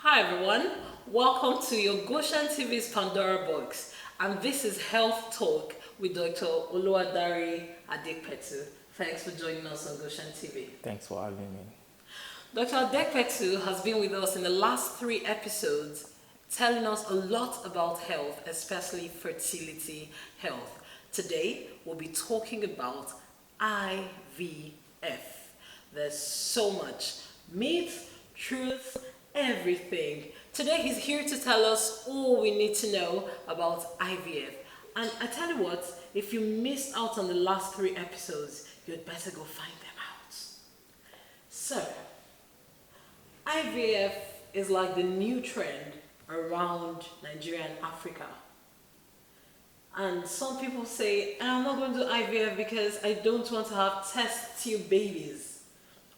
Hi everyone, welcome to your Goshen TV's Pandora Box, and this is Health Talk with Dr. Oluwadari Adekpetu. Thanks for joining us on Goshen TV. Thanks for having me. Dr. Adekpetu has been with us in the last three episodes, telling us a lot about health, especially fertility health. Today, we'll be talking about IVF. There's so much myth, truth, everything. Today, he's here to tell us all we need to know about IVF. And I tell you what, if you missed out on the last three episodes, you'd better go find them out. So, IVF is like the new trend around Nigeria and Africa. And some people say, I'm not going to do IVF because I don't want to have test tube babies.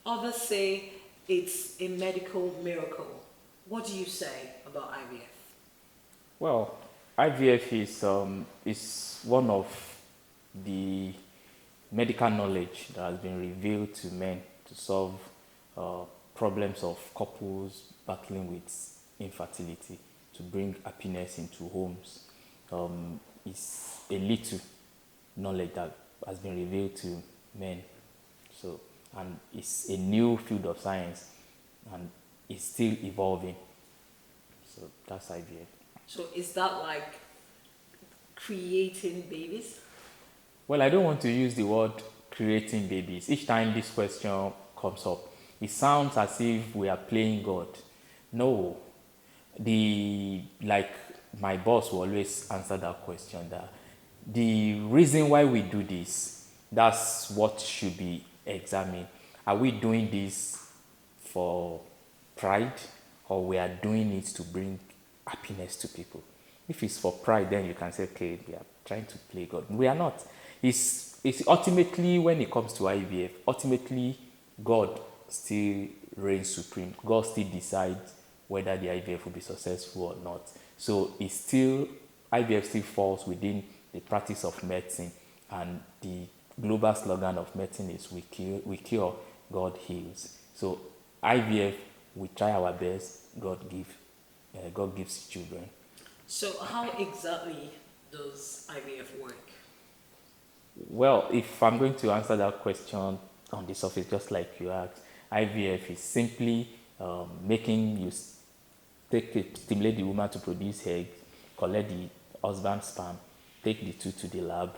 Others say it's a medical miracle. What do you say about IVF? Well, IVF is one of the medical knowledge that has been revealed to men to solve uh, problems of couples battling with infertility, to bring happiness into homes. It's a little knowledge that has been revealed to men. So, and it's a new field of science, and it's still evolving. So that's IVF. So is that like creating babies? Well, I don't want to use the word creating babies. Each time this question comes up, it sounds as if we are playing God. No, the like my boss will always answer that question. That the reason why we do this, that's what should be examined. Are we doing this for pride, or we are doing it to bring happiness to people? If it's for pride, then you can say, okay, we are trying to play God. We are not. It's ultimately, when it comes to IVF, ultimately God still reigns supreme. God still decides whether the IVF will be successful or not. So it's still, IVF still falls within the practice of medicine, and the global slogan of medicine is we cure, God heals. So IVF, we try our best, God gives children. So how exactly does IVF work? Well, if I'm going to answer that question on the surface, just like you asked, IVF is simply making you stimulate the woman to produce eggs, collect the husband's sperm, take the two to the lab,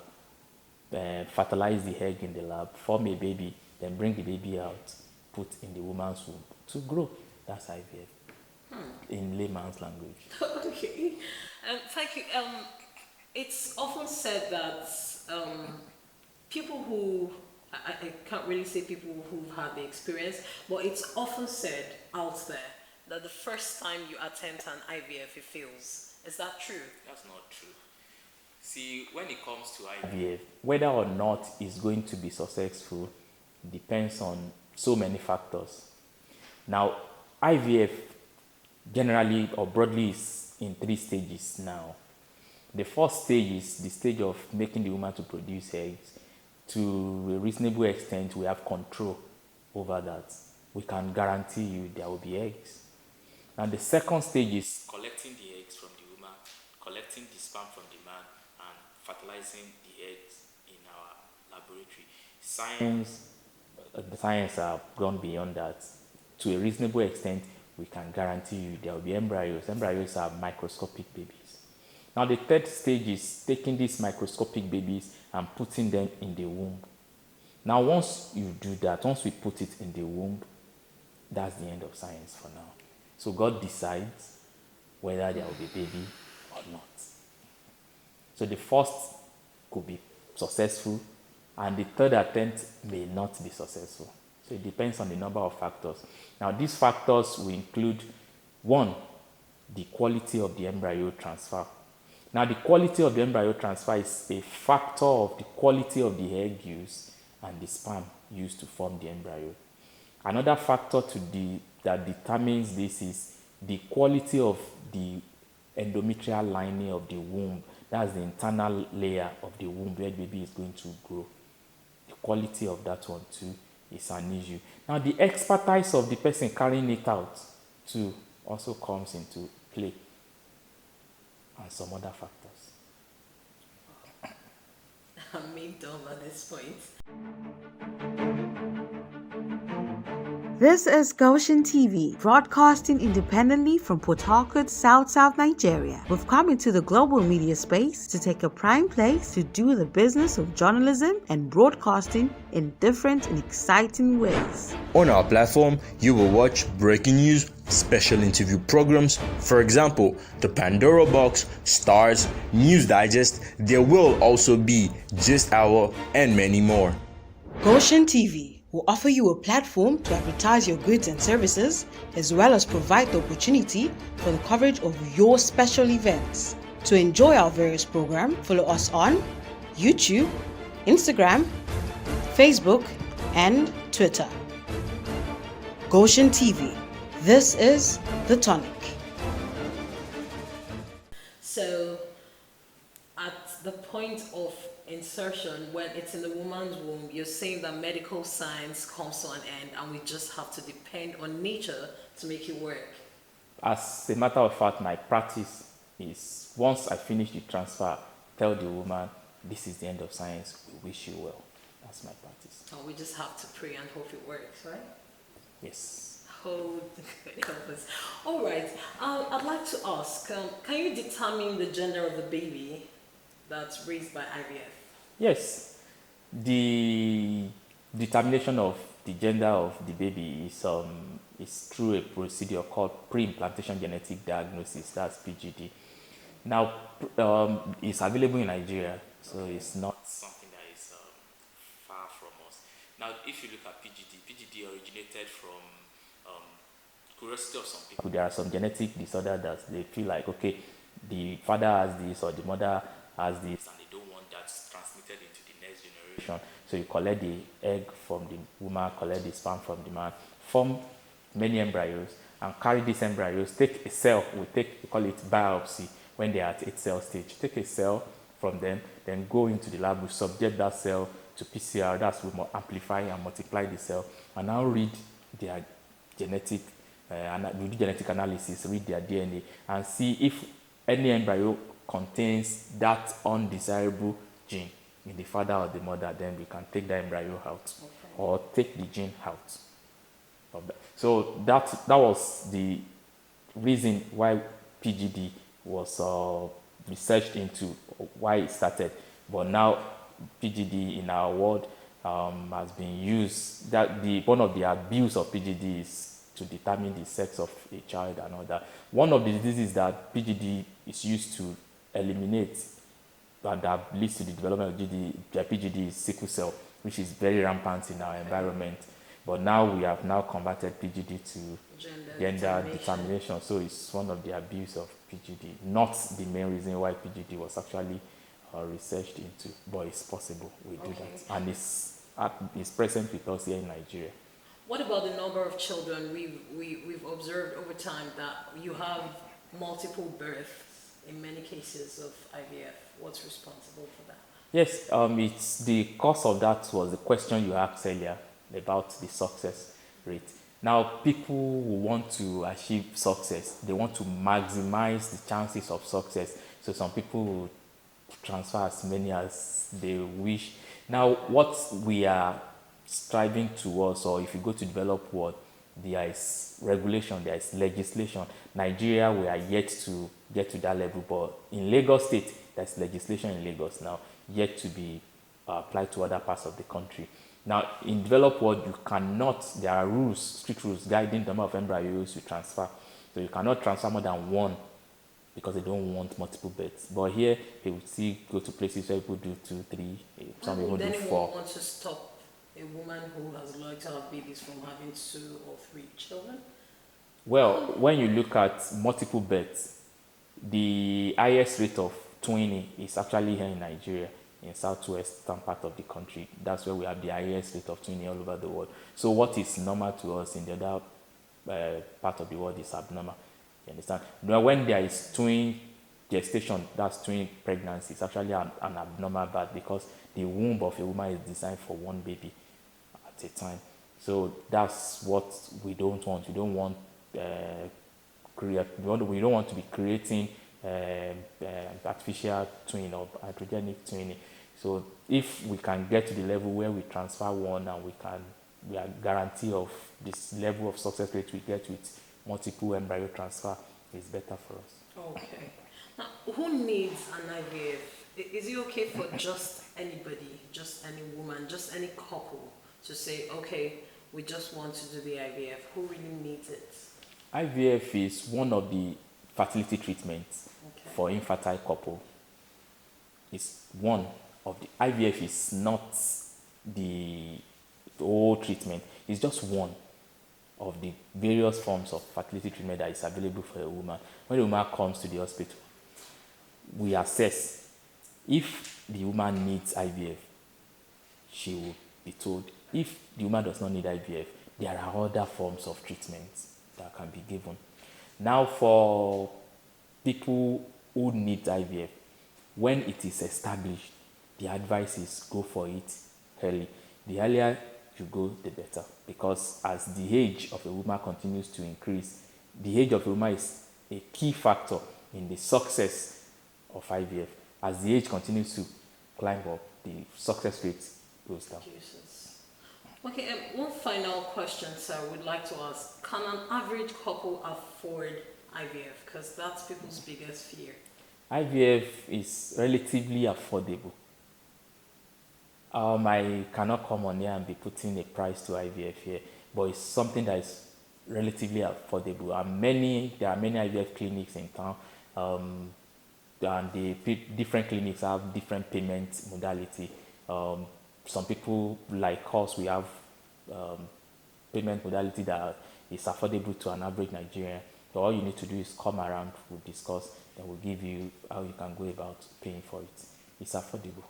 fertilize the egg in the lab, form a baby, then bring the baby out, put in the woman's womb to grow. That's IVF in layman's language. Okay. Thank you. It's often said that people who I can't really say people who've had the experience, but it's often said out there that the first time you attempt an IVF, it fails. Is that true? That's not true. See, when it comes to IVF, whether or not it's going to be successful depends on so many factors. Now, IVF generally or broadly is in three stages now. The first stage is the stage of making the woman to produce eggs. To a reasonable extent, we have control over that. We can guarantee you there will be eggs. And the second stage is collecting the eggs from the woman, collecting the sperm from the man, and fertilizing the eggs in our laboratory. The science have gone beyond that. To a reasonable extent, we can guarantee you there will be embryos. Embryos are microscopic babies. Now, the third stage is taking these microscopic babies and putting them in the womb. Now, once you do that, once we put it in the womb, that's the end of science for now. So God decides whether there will be baby or not. So the first could be successful, and the third attempt may not be successful. So it depends on the number of factors. Now, these factors will include, one, the quality of the embryo transfer. Now, the quality of the embryo transfer is a factor of the quality of the egg used and the sperm used to form the embryo. Another factor that determines this is the quality of the endometrial lining of the womb. That's the internal layer of the womb where the baby is going to grow. The quality of that one too is an issue. Now, the expertise of the person carrying it out too also comes into play, and some other factors. I'm made dumb at this point. This is Goshen TV, broadcasting independently from Port Harcourt, South Nigeria. We've come into the global media space to take a prime place to do the business of journalism and broadcasting in different and exciting ways. On our platform, you will watch breaking news, special interview programs, for example, the Pandora Box, Stars, News Digest. There will also be Gist Hour and many more. Goshen TV will offer you a platform to advertise your goods and services, as well as provide the opportunity for the coverage of your special events. To enjoy our various programs, follow us on YouTube, Instagram, Facebook, and Twitter. Goshen TV. This is The Tonic. So, at the point of insertion, when it's in the woman's womb, you're saying that medical science comes to an end and we just have to depend on nature to make it work. As a matter of fact, my practice is once I finish the transfer, tell the woman, this is the end of science, we wish you well. That's my practice. And we just have to pray and hope it works, right? Yes. Oh, help us. All right. I'd like to ask, can you determine the gender of the baby that's raised by IVF? Yes. The determination of the gender of the baby is through a procedure called pre-implantation genetic diagnosis. That's PGD. Now, it's available in Nigeria, so it's not something that is far from us. Now, if you look at PGD originated from curiosity of some people. There are some genetic disorder that they feel like, okay, the father has this or the mother has this, and they don't want that transmitted into the next generation. So you collect the egg from the woman, collect the sperm from the man, form many embryos, and carry these embryos, take a cell, we call it biopsy, when they are at 8-cell stage. Take a cell from them, then go into the lab, we subject that cell to PCR, that's we amplify and multiply the cell, and now read their genetic, we do genetic analysis, read their DNA, and see if any embryo contains that undesirable gene in the father or the mother, then we can take the embryo out, okay, or take the gene out of that. So that was the reason why PGD was researched into, why it started. But now PGD in our world has been used. One of the abuse of PGD is to determine the sex of a child and all that. One of the diseases that PGD is used to eliminate and that leads to the development of PGD is sickle cell, which is very rampant in our environment. But now we have now converted PGD to gender determination. So it's one of the abuse of PGD, not the main reason why PGD was actually researched into, but it's possible we do that. And it's present with us here in Nigeria. What about the number of children? We've observed over time that you have multiple births in many cases of IVF. What's responsible for that? Yes, it's the cause of that was the question you asked earlier about the success rate. Now, people who want to achieve success, they want to maximize the chances of success. So some people will transfer as many as they wish. Now, what we are striving towards, or if you go to developed world, there is regulation, there is legislation. Nigeria, we are yet to get to that level, but in Lagos State, there's legislation in Lagos now, yet to be applied to other parts of the country. Now, in developed world, you cannot, there are rules, strict rules guiding the number of embryos you transfer. So you cannot transfer more than one because they don't want multiple births. But here, they will still go to places where people do 2, 3, some people do 4. Would anyone want to stop a woman who has liked to have babies from having 2 or 3 children? Well, when you look at multiple births, the highest rate of twinning is actually here in Nigeria, in southwestern part of the country. That's where we have the highest rate of twinning all over the world. So what is normal to us in the other part of the world is abnormal. You understand? Now, when there is twin gestation, that's twin pregnancy, it's actually an abnormal birth because the womb of a woman is designed for one baby at a time. So that's what we don't want. We don't want we don't want to be creating artificial twin or hydrogenic twinning. So if we can get to the level where we transfer one and we are guarantee of this level of success rate we get with multiple embryo transfer is better for us. Okay. Now, who needs an IVF? Is it okay for just anybody, just any woman, just any couple to say, okay, we just want to do the IVF? Who really needs it? IVF is one of the fertility treatments for infertile couple. It's one of the IVF is not the whole treatment. It's just one of the various forms of fertility treatment that is available for a woman. When a woman comes to the hospital, we assess if the woman needs IVF. She will be told. If the woman does not need IVF, there are other forms of treatments that can be given. Now, for people who need IVF, when it is established, the advice is go for it early. The earlier you go, the better, because as the age of a woman continues to increase, the age of a woman is a key factor in the success of IVF. As the age continues to climb up, the success rate goes down. Jesus. Okay, one final question, sir, we'd like to ask. Can an average couple afford IVF? Because that's people's biggest fear. IVF is relatively affordable. I cannot come on here and be putting a price to IVF here, but it's something that is relatively affordable. And there are many IVF clinics in town, and the different clinics have different payment modality. Some people like us, we have payment modality that is affordable to an average Nigerian. So all you need to do is come around, we'll discuss, then we'll give you how you can go about paying for it. It's affordable.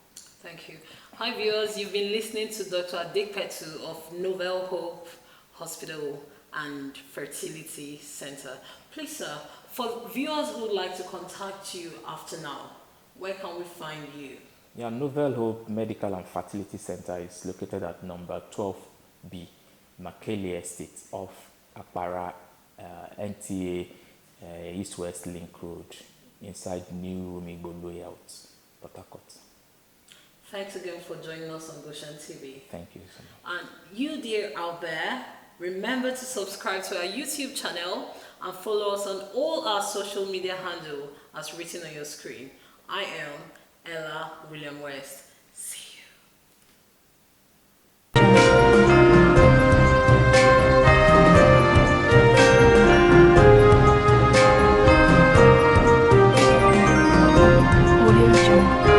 Thank you. Hi viewers, you've been listening to Dr. Adekpetu of Novel Hope Hospital and Fertility Center. Please sir, for viewers who would like to contact you after now, where can we find you? Yeah, Novel Hope Medical and Fertility Center is located at number 12B, Makele Estate off Akpara NTA East-West Link Road, inside New Rumigbo Layout, Port Harcourt. Thanks again for joining us on Goshen TV. Thank you so much. And you dear out there, remember to subscribe to our YouTube channel and follow us on all our social media handle as written on your screen. I am Ella William West. See you. Audio Jungle.